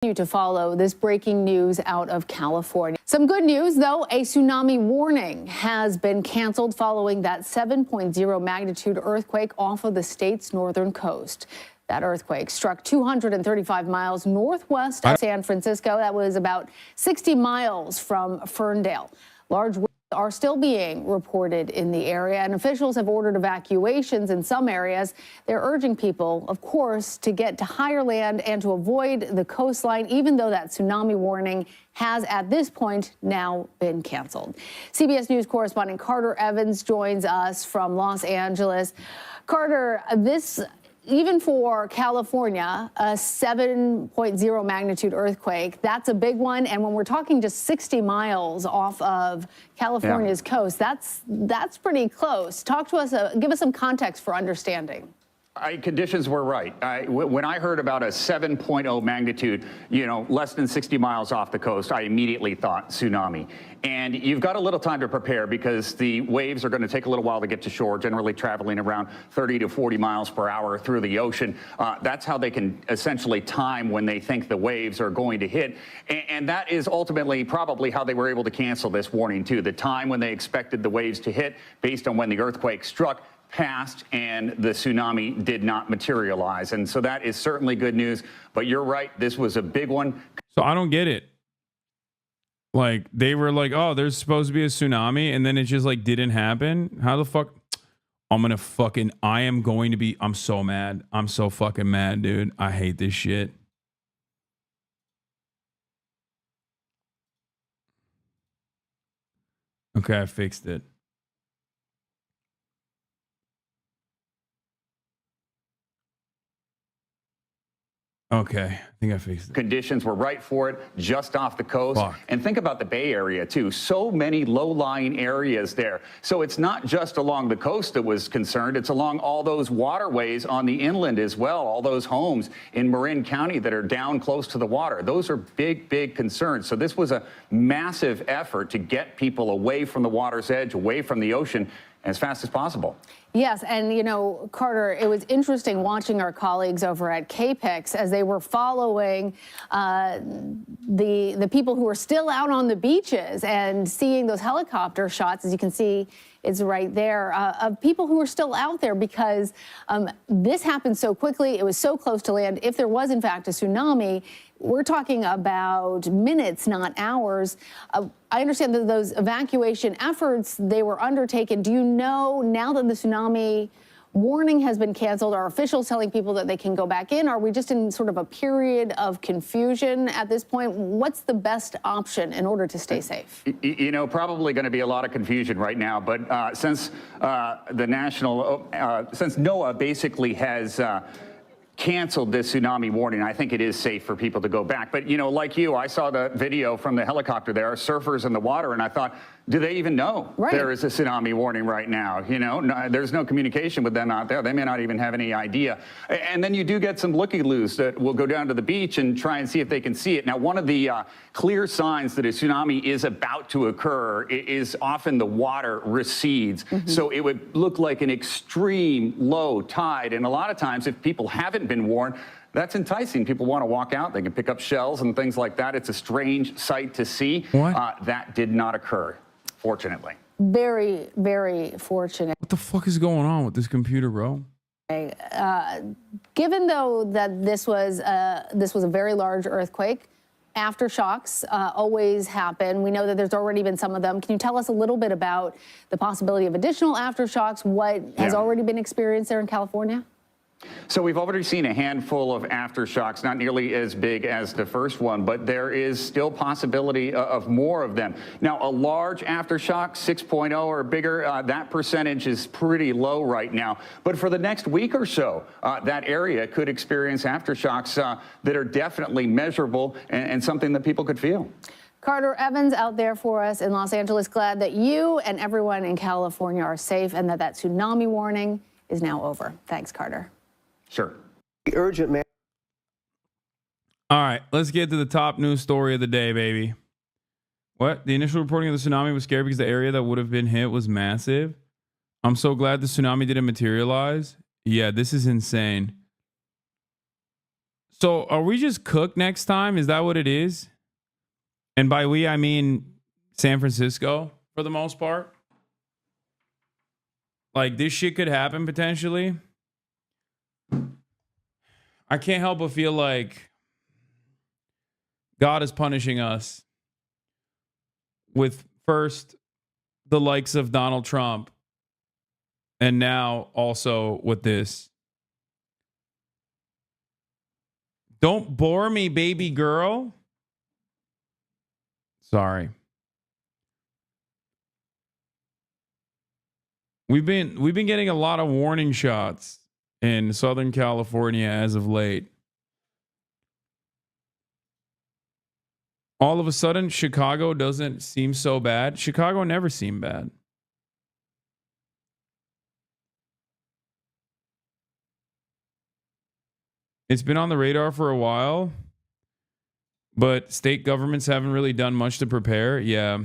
To follow this breaking news out of California. Some good news, though. A tsunami warning has been canceled following that 7.0 magnitude earthquake off of the state's northern coast. That earthquake struck 235 miles northwest of San Francisco. That was about 60 miles from Ferndale. Large waves are still being reported in the area, and officials have ordered evacuations in some areas. They're urging people, of course, to get to higher land and to avoid the coastline, even though that tsunami warning has at this point now been canceled. CBS News correspondent Carter Evans joins us from Los Angeles. Carter, even for California, a 7.0 magnitude earthquake, that's a big one. And when we're talking just 60 miles off of California's coast, that's pretty close. Talk to us, give us some context for understanding. Conditions were right. When I heard about a 7.0 magnitude, less than 60 miles off the coast, I immediately thought tsunami. And you've got a little time to prepare because the waves are going to take a little while to get to shore, generally traveling around 30 to 40 miles per hour through the ocean. That's how they can essentially time when they think the waves are going to hit. And that is ultimately probably how they were able to cancel this warning, too. The time when they expected the waves to hit based on when the earthquake struck passed and the tsunami did not materialize. And so that is certainly good news. But you're right, this was a big one. So I don't get it. Like, they were like, oh, there's supposed to be a tsunami, and then it just like didn't happen. How the fuck? I'm so mad. I'm so fucking mad, dude. I hate this shit. Okay, I fixed it. Okay, I think I fixed it. Conditions were right for it, just off the coast. Fuck. And think about the Bay Area, too. So many low-lying areas there. So it's not just along the coast that was concerned. It's along all those waterways on the inland as well, all those homes in Marin County that are down close to the water. Those are big, big concerns. So this was a massive effort to get people away from the water's edge, away from the ocean, as fast as possible. Yes, and Carter, it was interesting watching our colleagues over at KPIX as they were following the people who were still out on the beaches and seeing those helicopter shots, as you can see, it's right there, of people who were still out there because this happened so quickly. It was so close to land. If there was, in fact, a tsunami, we're talking about minutes, not hours. I understand that those evacuation efforts, they were undertaken. Do you know, now that the tsunami warning has been canceled, are officials telling people that they can go back in? Are we just in sort of a period of confusion at this point? What's the best option in order to stay safe? Probably going to be a lot of confusion right now. But since since NOAA basically has canceled this tsunami warning, I think it is safe for people to go back. But, like you, I saw the video from the helicopter there, surfers in the water, and I thought, do they even know there is a tsunami warning right now? There's no communication with them out there. They may not even have any idea. And then you do get some looky-loos that will go down to the beach and try and see if they can see it. Now, one of the clear signs that a tsunami is about to occur is often the water recedes. So it would look like an extreme low tide. And a lot of times, if people haven't been warned, that's enticing. People want to walk out. They can pick up shells and things like that. It's a strange sight to see. That did not occur, fortunately. Very, very fortunate. What the fuck is going on with this computer, bro? Given, though, that this was a very large earthquake, aftershocks always happen. We know that there's already been some of them. Can you tell us a little bit about the possibility of additional aftershocks? What has already been experienced there in California? So we've already seen a handful of aftershocks, not nearly as big as the first one, but there is still possibility of more of them. Now, a large aftershock, 6.0 or bigger, that percentage is pretty low right now. But for the next week or so, that area could experience aftershocks that are definitely measurable and something that people could feel. Carter Evans out there for us in Los Angeles. Glad that you and everyone in California are safe and that tsunami warning is now over. Thanks, Carter. Sure. Urgent, man. All right, let's get to the top news story of the day, baby. What? The initial reporting of the tsunami was scary because the area that would have been hit was massive. I'm so glad the tsunami didn't materialize. Yeah, this is insane. So are we just cooked next time? Is that what it is? And by we, I mean San Francisco for the most part. Like, this shit could happen potentially. I can't help but feel like God is punishing us with first the likes of Donald Trump and now also with this. Don't bore me, baby girl. Sorry. We've been getting a lot of warning shots in Southern California as of late. All of a sudden, Chicago doesn't seem so bad. Chicago never seemed bad. It's been on the radar for a while, but state governments haven't really done much to prepare. Yeah,